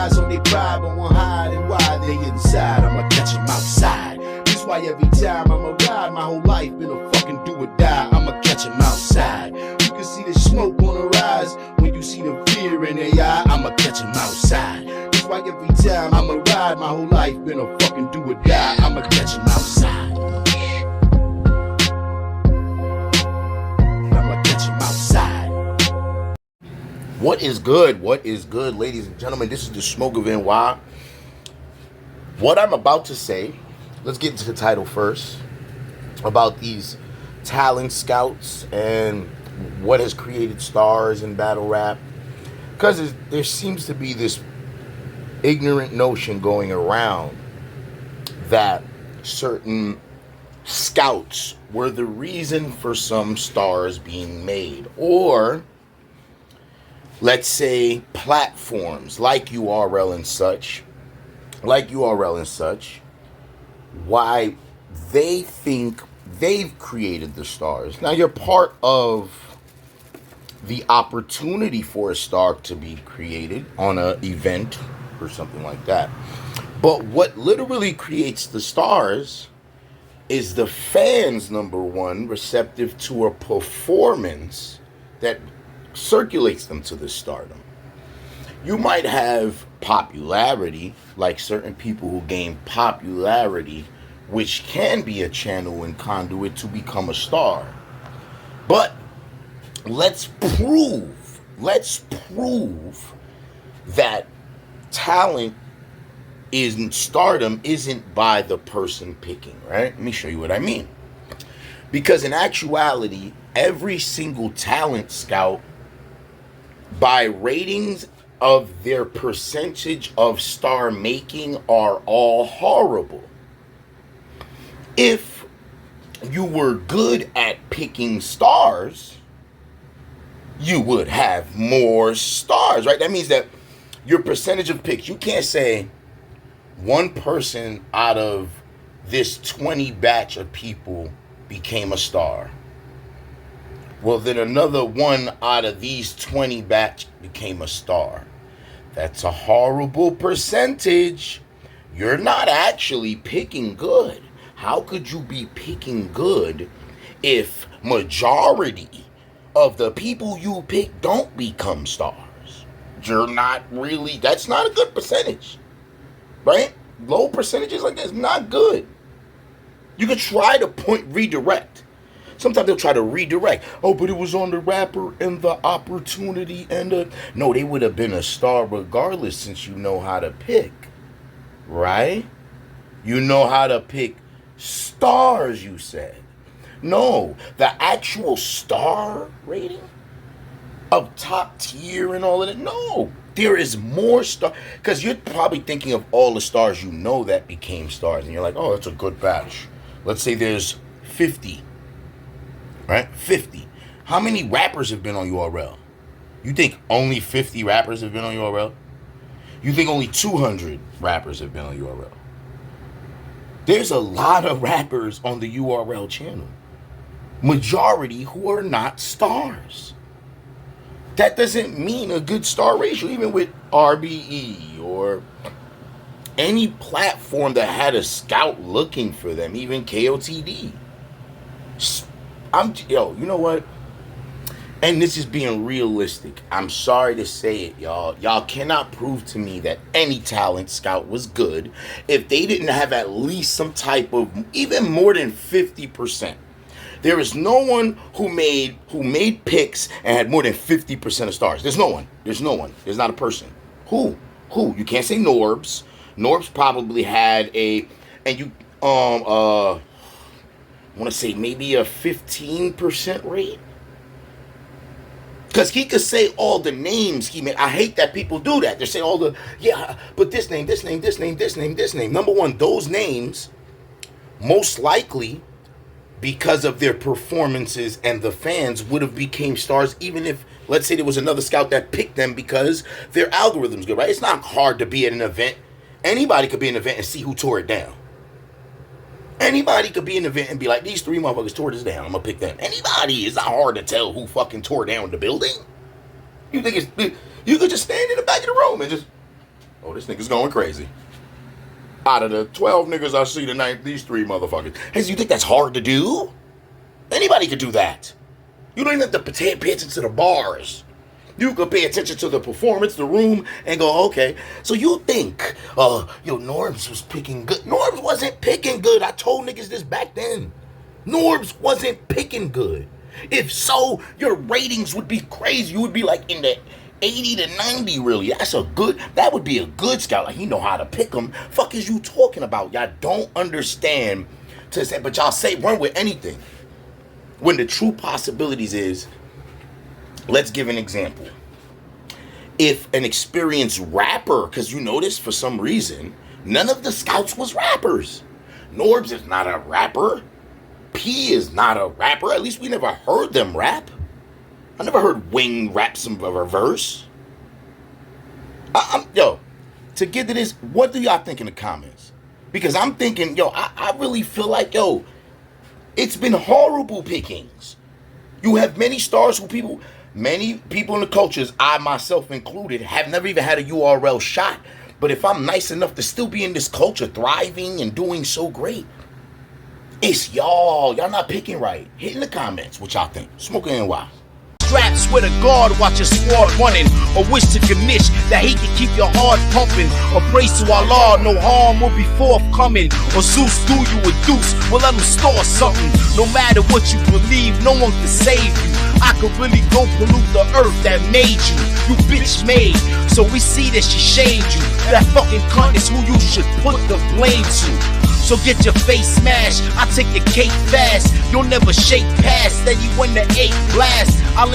eyes on their pride, but won't hide and why they inside. I'ma catch 'em outside. That's why every time I'ma ride, my whole life been a fucking do or die. I'ma catch 'em outside. You can see the smoke on the rise when you see the fear in their eye. I'ma catch 'em outside. That's why every time I'ma ride, my whole life been a fucking do or die. I'ma catch 'em outside. What is good? What is good, ladies and gentlemen? This is the Smoke of NY. What I'm about to say, let's get into the title first, about these talent scouts and what has created stars in battle rap. Because there seems to be this ignorant notion going around that certain scouts were the reason for some stars being made, or let's say platforms like URL and such, why they think they've created the stars. Now, you're part of the opportunity for a star to be created on an event or something like that. But what literally creates the stars is the fans, number one, receptive to a performance that circulates them to the stardom. You might have popularity, like certain people who gain popularity, which can be a channel and conduit to become a star. But let's prove that talent stardom isn't by the person picking, right? Let me show you what I mean. Because in actuality, every single talent scout, by ratings of their percentage of star making, are all horrible. If you were good at picking stars, you would have more stars, right? That means that your percentage of picks, you can't say one person out of this 20 batch of people became a star. Well, then another one out of these 20 batch became a star. That's a horrible percentage. You're not actually picking good. How could you be picking good if majority of the people you pick don't become stars? You're not really, that's not a good percentage, right? Low percentages like that is not good. You could try to redirect. Sometimes they'll try to redirect. Oh, but it was on the rapper and the opportunity and the... No, they would have been a star regardless, since you know how to pick, right? You know how to pick stars, you said. No, the actual star rating of top tier and all of that. No, there is more star. Because you're probably thinking of all the stars you know that became stars. And you're like, oh, that's a good batch. Let's say there's 50. Right? 50. How many rappers have been on URL? You think only 50 rappers have been on URL? You think only 200 rappers have been on URL? There's a lot of rappers on the URL channel. Majority who are not stars. That doesn't mean a good star ratio, even with RBE or any platform that had a scout looking for them, even KOTD. You know what? And this is being realistic. I'm sorry to say it, y'all. Y'all cannot prove to me that any talent scout was good if they didn't have at least some type of, even more than 50%. There is no one who made picks and had more than 50% of stars. There's no one. There's not a person. Who? You can't say Norbs. Norbs probably had I want to say maybe a 15% rate. Because he could say all the names he made. I hate that people do that. They say all the, but this name. Number one, those names, most likely, because of their performances and the fans, would have became stars, even if, let's say, there was another scout that picked them because their algorithm's good, right? It's not hard to be at an event. Anybody could be at an event and see who tore it down. Anybody could be in an event and be like, these three motherfuckers tore this down, I'm gonna pick them. Anybody. It's not hard to tell who fucking tore down the building. You think you could just stand in the back of the room and just, Oh, this nigga's going crazy. Out of the 12 niggas I see tonight, these 3 motherfuckers. Hey, so you think that's hard to do? Anybody could do that. You don't even have to pay attention to the bars. You could pay attention to the performance, the room, and go, okay. So you think, Norbs was picking good. Norbs wasn't picking good. I told niggas this back then. Norbs wasn't picking good. If so, your ratings would be crazy. You would be like in the 80 to 90, really. That would be a good scout. Like, he know how to pick them. Fuck is you talking about? Y'all don't understand to say, but y'all say run with anything. When the true possibilities is, let's give an example. If an experienced rapper, because you notice for some reason, none of the scouts was rappers. Norbs is not a rapper. P is not a rapper. At least we never heard them rap. I never heard Wing rap some of a verse. To get to this, what do y'all think in the comments? Because I'm thinking, I really feel like, it's been horrible pickings. You have many stars many people in the cultures, I myself included, have never even had a URL shot. But if I'm nice enough to still be in this culture, thriving and doing so great, it's y'all. Y'all not picking right. Hit in the comments what y'all think. Smoking NY. Straps with a guard, watch your squad running, or wish to commit that he can keep your heart pumping, or praise to Allah, no harm will be forthcoming, or Zeus do you a deuce, well let him store something. No matter what you believe, no one can save you. I could really go pollute the earth that made you bitch made, so we see that she shamed you. That fucking cunt is who you should put the blame to. So get your face smashed, I take the cake fast. You'll never shake past, then you win the 8th blast. I'll